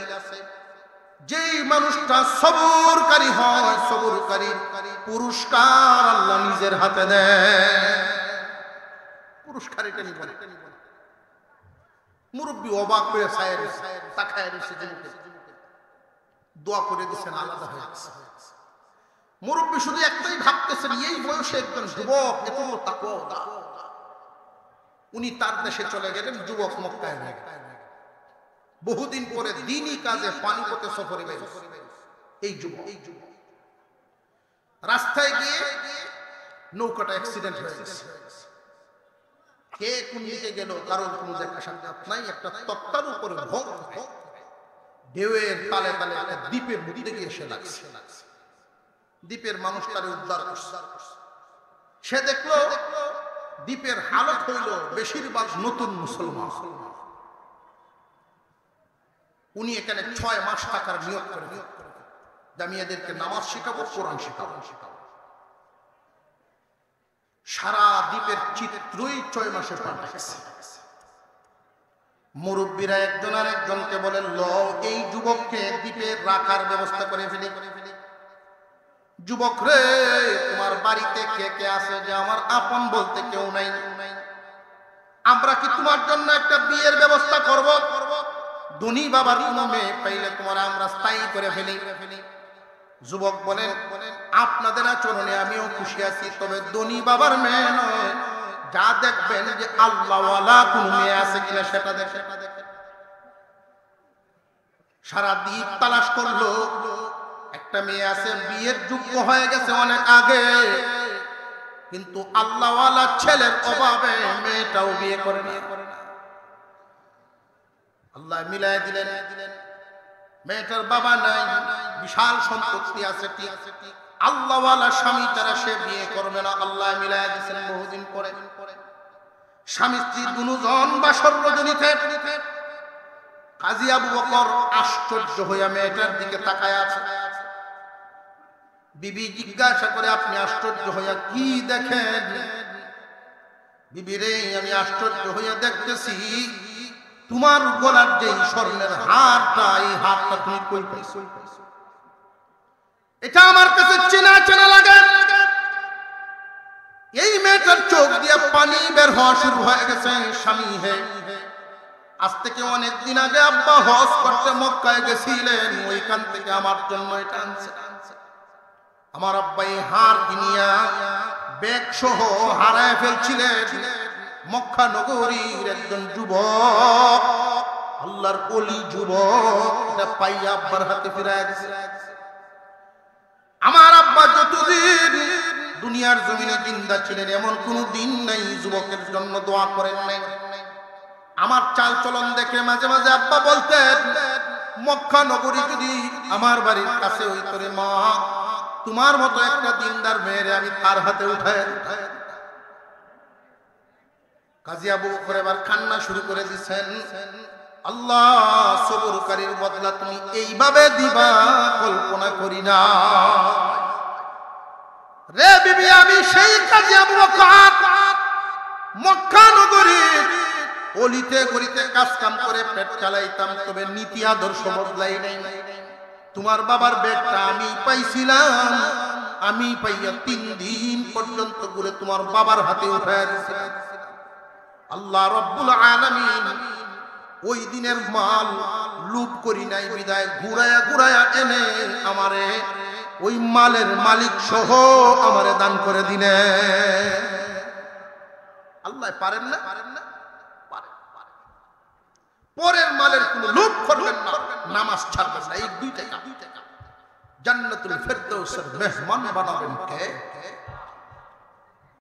যেই মানুষটা সবুরকারী হয়, সবুরকারীর পুরস্কার আল্লাহ নিজের হাতে দেয়। পুরস্কার এটা নিব। মুরব্বী অবাক হয়ে তাকায় রয়েছে, দোয়া করে দিচ্ছেন, আলাদা হয়ে গেছে। মুরব্বী শুধু একটাই ভাবতেছেন, এই বয়সে একজন যুবক, এত তাকওয়া। উনি তার দেশে চলে গেলেন, যুবক মক্কায় গেলেন। বহুদিন পরে দ্বীনি কাজে পানিপথে সফরে গেলেন এই যুবক। রাস্তায় গিয়ে নৌকাটা অ্যাক্সিডেন্ট হয়ে গেছে। কে কোন দিকে গেল কারণ কোনো দেখা সাক্ষাৎ নাই। একটা তক্তার উপরে ভোগ ঢেউয়ের তালে তালে একটা দ্বীপের মধ্যে গিয়ে সে লাগছে। দ্বীপের মানুষ তারে উদ্ধার করছে। সে দেখলো দ্বীপের হালত হইল বেশিরভাগ নতুন মুসলমান। উনি এখানে 6 মাস থাকার নিয়োগ করে যে আমি এদেরকে নামাজ শিখাবো, কোরআন শিখাবো। সারা দ্বীপের চিত্রই 6 মাসে পাল্টাইছে। মুরব্বীরা একজন আর একজনকে বলেন, ল এই যুবককে দ্বীপে রাখার ব্যবস্থা করে ফেলি। যুবক রে, তোমার বাড়িতে কে কে আছে যে আমার আপন বলতে কেউ নাই? আমরা কি তোমার জন্য একটা বিয়ের ব্যবস্থা করব? ধনী বাবার কোনো মেয়ে পাইলে তোমার আমরা স্থায়ী করে ফেলি। যুবক বলেন, আপনাদের আচরণে আমিও খুশি আছি, তবে ধনী বাবার মেয়ে নয়, যা দেখবেন যে আল্লাহওয়ালা কোন মেয়ে আছে কিনা সেটা দেখে। সারা দ্বীপ তালাশ করলো, একটা মেয়ে আছে, বিয়ের যোগ্য হয়ে গেছে অনেক আগে, কিন্তু আল্লাহওয়ালা ছেলের অভাবে মেয়েটাও বিয়ে করে না। আল্লাহ মিলাই দিলেন, মেয়েটার বাবা নাই, বিশাল সম্পত্তি আছে, আল্লাহওয়ালা স্বামী তারা সে বিয়ে করবে না। আল্লাহ মিলাই দিয়েছেন বহুদিন পরে। স্বামী স্ত্রী দুজন বাসর রজনীতে। কাজী আবু বকর আশ্চর্য হইয়া মেয়েটার দিকে তাকায় আছে। বিবি জিজ্ঞাসা করে, আপনি আশ্চর্য হইয়া কি দেখেন? বিবি রে, আমি আশ্চর্য হইয়া দেখতেছি তোমার গলার যে স্বর্ণের হারটা, এই হারটা তুমি কই পাইছো? এটা আমার কাছে চেনা চেনা লাগে। এই মেয়েটার চোখ দিয়ে পানি বের হওয়া শুরু হয়ে গেছে। স্বামী হে, আজ থেকে অনেক দিন আগে আব্বা হজ করতে মক্কায় গেছিলেন, ওইখান থেকে আমার জন্য এটা আনছে। আমার আব্বা এই হার কিনিয়া ব্যাগ সহ হারায় ফেলছিলেন। মক্কা নগরীর একজন যুবক, আল্লাহর ওলি যুবক, এটা পাইয়া আব্বার হাতে ফিরায় দিছে। আমার আব্বা যতদিন দুনিয়ার জমিনে জিন্দা ছিলেন, এমন কোন দিন নাই যুবকের জন্য দোয়া করেন নাই। আমার চাল চলন দেখে মাঝে মাঝে আব্বা বলতেন, মক্কা নগরী যদি আমার বাড়ির কাছে হইতো রে মা, তোমার মতো একটা দিনদার মেয়েরে আমি তার হাতে উঠায়। কাজী আবু বকর এবার কান্না শুরু করে দিচ্ছেন, আল্লাহ সবরকারীর বদলা তুমি এইভাবে দিবা কল্পনা করি না। রে বিবি, আমি সেই কাজী আবু বকর, মক্কা নগরীর অলিতে গলিতে কাজ কাম করে পেট চালাইতাম, তবে নীতি আদর্শ বদলাই নাই। তোমার বাবার ব্যাগটা আমি পাইছিলাম, আমি পাইয়া 3 দিন পর্যন্ত ঘুরে তোমার বাবার হাতে উঠায় দিয়েছিলাম। আল্লাহ রব্বুল আলামিন ওই দিনের মাল লুট করি নাই বিদায় ঘুরায়া ঘুরায়া এনে আমারে ওই মালের মালিক সহ আমারে দান করে দিনে। আল্লাহ পারেন না? পরের মালের কোন লুট করবেন না, নামাজ ছাড়বেন না। এই 2 টাকা জান্নাতুল ফেরদৌসের মেহমান বানাবেন কে?